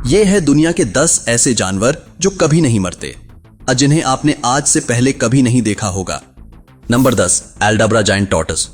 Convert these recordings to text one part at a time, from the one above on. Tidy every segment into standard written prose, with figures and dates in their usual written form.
ये है दुनिया के 10 ऐसे जानवर जो कभी नहीं मरते, जिन्हें आपने आज से पहले कभी नहीं देखा होगा। Number 10, Aldabra giant tortoise.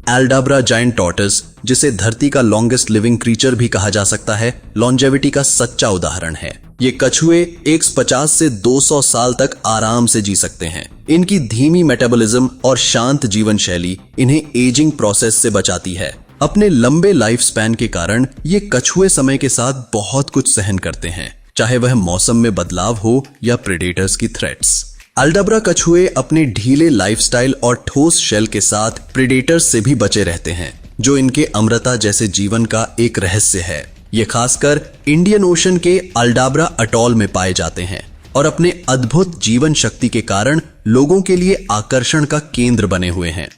Aldabra giant tortoise, जिसे धरती का लॉन्गेस्ट लिविंग क्रीचर भी कहा जा सकता है, लॉन्जेविटी का सच्चा उदाहरण है। ये कछुए 150 से 200 साल तक आराम से जी सकते हैं। इनकी धीमी मेटाबॉलिज्म और शांत जीवन शैली इन्हें एजिंग प्रोसेस से बचाती है। अपने लंबे लाइफ स्पैन के कारण ये कछुए समय के साथ बहुत कुछ सहन करते हैं, चाहे वह मौसम में बदलाव हो या प्रेडेटर्स की थ्रेट्स। एल्डाब्रा कछुए अपने ढीले लाइफस्टाइल और ठोस शेल के साथ प्रेडेटर्स से भी बचे रहते हैं, जो इनके अमृता जैसे जीवन का एक रहस्य है। ये खासकर इंडियन ओशन के एल्डाब्रा अटॉल में पाए जाते हैं और अपने अद्भुत जीवन शक्ति के कारण लोगों के लिए आकर्षण का केंद्र बने हुए हैं।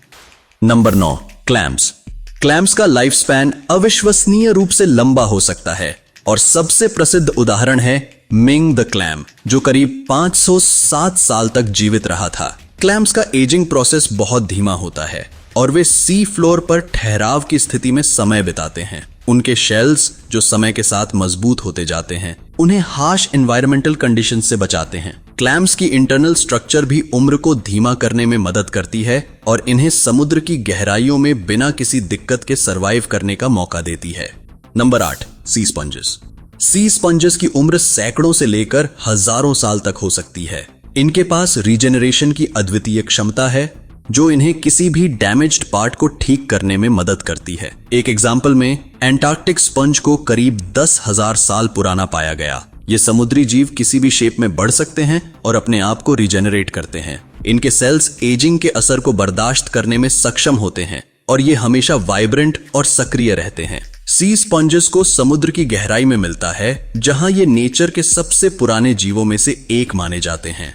Number 9, clams. क्लैम्स का लाइफ स्पैन अविश्वसनीय रूप से लंबा हो सकता है और सबसे प्रसिद्ध उदाहरण है मिंग द क्लैम, जो करीब 507 साल तक जीवित रहा था। क्लैम्स का एजिंग प्रोसेस बहुत धीमा होता है और वे सी फ्लोर पर ठहराव की स्थिति में समय बिताते हैं। उनके शेल्स, जो समय के साथ मजबूत होते जाते हैं, उन्हें हार्श एनवायरमेंटल कंडीशन से बचाते हैं। क्लैम्स की इंटरनल स्ट्रक्चर भी उम्र को धीमा करने में मदद करती है और इन्हें समुद्र की गहराइयों में बिना किसी दिक्कत के सरवाइव करने का मौका देती है। नंबर 8, सी स्पंजेस। सी स्पंजेस की उम्र सैकड़ों से लेकर हजारों साल तक हो सकती है। इनके पास रीजेनरेशन की अद्वितीय क्षमता है, जो इन्हें किसी भी डैमेज्ड पार्ट को ठीक करने में मदद करती है। एक एग्जाम्पल में एंटार्कटिक स्पंज को करीब 10,000 साल पुराना पाया गया। ये समुद्री जीव किसी भी शेप में बढ़ सकते हैं और अपने आप को रीजेनरेट करते हैं। इनके सेल्स एजिंग के असर को बर्दाश्त करने में सक्षम होते हैं और ये हमेशा वाइब्रेंट और सक्रिय रहते हैं। सी स्पंजेस को समुद्र की गहराई में मिलता है, जहां ये नेचर के सबसे पुराने जीवों में से एक माने जाते हैं।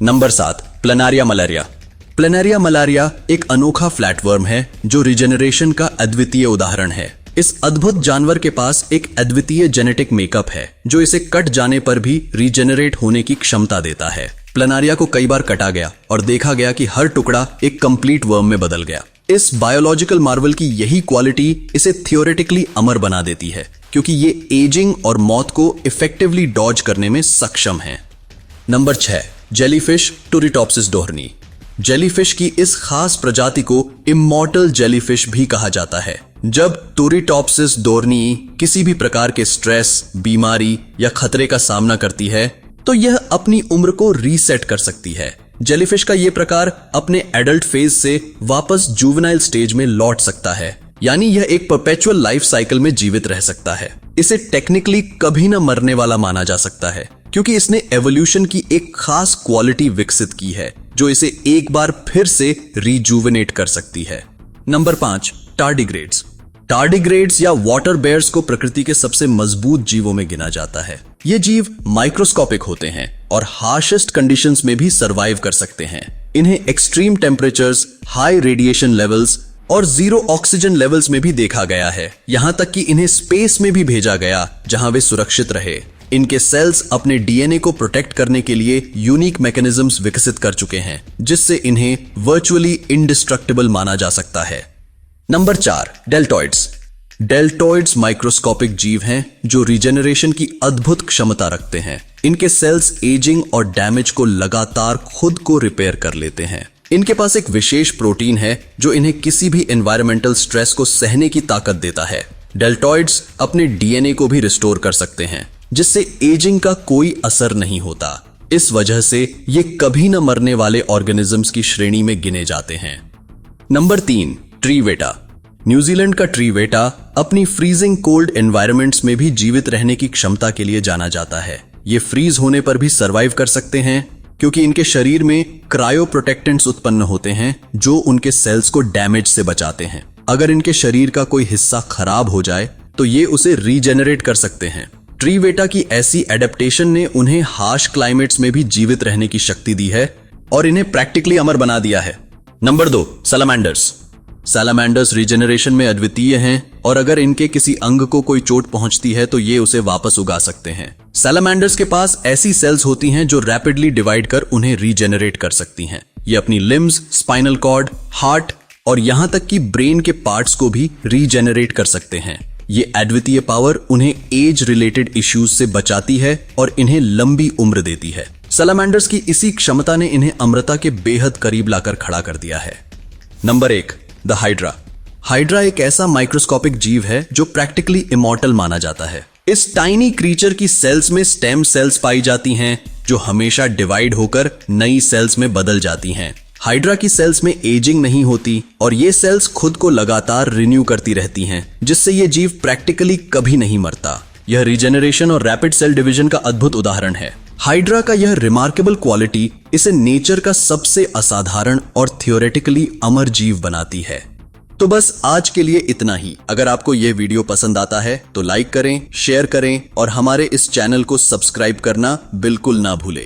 Number 7, planaria malaria. Planaria malaria एक अनोखा फ्लैटवर्म है जो रिजेनरेशन का अद्वितीय उदाहरण है। इस अद्भुत जानवर के पास एक अद्वितीय जेनेटिक मेकअप है, जो इसे कट जाने पर भी रीजेनरेट होने की क्षमता देता है। प्लैनेरिया को कई बार कटा गया और देखा गया कि हर टुकड़ा एक कंप्लीट वर्म में बदल गया। इस बायोलॉजिकल मार्वल की यही क्वालिटी इसे थियोरेटिकली अमर बना देती है, क्योंकि ये एजिंग और मौत को इफेक्टिवली डॉज करने में सक्षम है। Number 6, jellyfish Turritopsis dohrnii. Jellyfish की इस खास प्रजाति को इमॉर्टल जेलीफिश भी कहा जाता है। जब टूरिटॉप्सिस डोर्नी किसी भी प्रकार के स्ट्रेस, बीमारी या खतरे का सामना करती है, तो यह अपनी उम्र को रीसेट कर सकती है। जेलीफिश का यह प्रकार अपने एडल्ट फेज से वापस जुवेनाइल स्टेज में लौट सकता है, यानी यह एक परपेचुअल लाइफ साइकिल में जीवित रह सकता है। इसे टेक्निकली कभी न मरने वाला माना जा सकता है, क्योंकि इसने एवोल्यूशन की एक खास क्वालिटी विकसित की है, जो इसे एक बार फिर से रीजुवेनेट कर सकती है। Number 5, tardigrades. टार्डिग्रेड्स या वाटर बेयर्स को प्रकृति के सबसे मजबूत जीवों में गिना जाता है। ये जीव माइक्रोस्कोपिक होते हैं और हार्शेस्ट कंडीशंस में भी सरवाइव कर सकते हैं। इन्हें extreme temperatures, high radiation levels और जीरो ऑक्सीजन लेवल्स में भी देखा गया है। यहां तक कि इन्हें स्पेस में भी भेजा गया, जहां वे सुरक्षित रहे। इनके सेल्स अपने डीएनए को प्रोटेक्ट करने के लिए यूनिक मैकेनिज्म्स विकसित कर चुके हैं, जिससे इन्हें वर्चुअली इंडिस्ट्रक्टिबल माना जा सकता है। नंबर 4, डेल्टॉइड्स। डेल्टॉइड्स माइक्रोस्कोपिक जीव हैं जो रीजेनरेशन की अद्भुत क्षमता रखते हैं। इनके सेल्स एजिंग और डैमेज को लगातार खुद को रिपेयर कर लेते हैं। इनके पास एक विशेष प्रोटीन है जो इन्हें किसी भी एनवायरमेंटल स्ट्रेस को सहने की ताकत देता है। डेल्टॉइड्स अपने डीएनए को भी रिस्टोर कर सकते हैं, जिससे एजिंग का कोई असर नहीं होता। इस वजह से ये कभी न मरने वाले ऑर्गेनिजम्स की श्रेणी में गिने जाते हैं। नंबर 3, ट्रीवेटा। न्यूजीलैंड का ट्रीवेटा अपनी फ्रीजिंग कोल्ड एनवायरनमेंट्स में भी जीवित रहने की क्षमता के लिए जाना जाता है। ये फ्रीज होने पर भी सरवाइव कर सकते हैं, क्योंकि इनके शरीर में क्रायो प्रोटेक्टेंट्स उत्पन्न होते हैं जो उनके सेल्स को डैमेज से बचाते हैं। अगर इनके शरीर का कोई हिस्सा खराब हो जाए तो ये उसे रीजेनरेट कर सकते हैं। ट्रीवेटा की ऐसी एडेप्टेशन ने उन्हें हार्श क्लाइमेट्स में भी जीवित रहने की शक्ति दी है और इन्हें प्रैक्टिकली अमर बना दिया है। नंबर 2, सैलामेंडर्स। सैलामेंडर्स रीजेनरेशन में अद्वितीय हैं और अगर इनके किसी अंग को कोई चोट पहुंचती है तो ये उसे वापस उगा सकते हैं। सैलामेंडर्स के पास ऐसी सेल्स होती हैं जो रैपिडली डिवाइड कर उन्हें रीजेनरेट कर सकती हैं। ये अपनी लिम्स, स्पाइनल कॉर्ड, हार्ट और यहां तक कि ब्रेन के पार्ट्स को भी रीजेनरेट कर सकते हैं। ये अद्वितीय पावर उन्हें एज रिलेटेड इश्यूज से बचाती है और इन्हें लंबी उम्र देती है। सैलामेंडर्स की इसी क्षमता ने इन्हें अमृता के बेहद करीब लाकर खड़ा कर दिया है। Number 1, the hydra. हाइड्रा एक ऐसा माइक्रोस्कोपिक जीव है जो प्रैक्टिकली इमॉर्टल माना जाता है। इस टाइनी क्रीचर की सेल्स में स्टेम सेल्स पाई जाती हैं जो हमेशा डिवाइड होकर नई सेल्स में बदल जाती हैं। हाइड्रा की सेल्स में एजिंग नहीं होती और ये सेल्स खुद को लगातार रिन्यू करती रहती हैं, जिससे ये जीव प्रैक्टिकली कभी नहीं मरता। यह रीजेनरेशन और रैपिड सेल डिवीजन का अद्भुत उदाहरण है। हाइड्रा का यह रिमार्केबल क्वालिटी इसे नेचर का सबसे असाधारण और थियोरेटिकली अमर जीव बनाती है। तो बस आज के लिए इतना ही। अगर आपको यह वीडियो पसंद आता है तो लाइक करें, शेयर करें और हमारे इस चैनल को सब्सक्राइब करना बिल्कुल ना भूलें।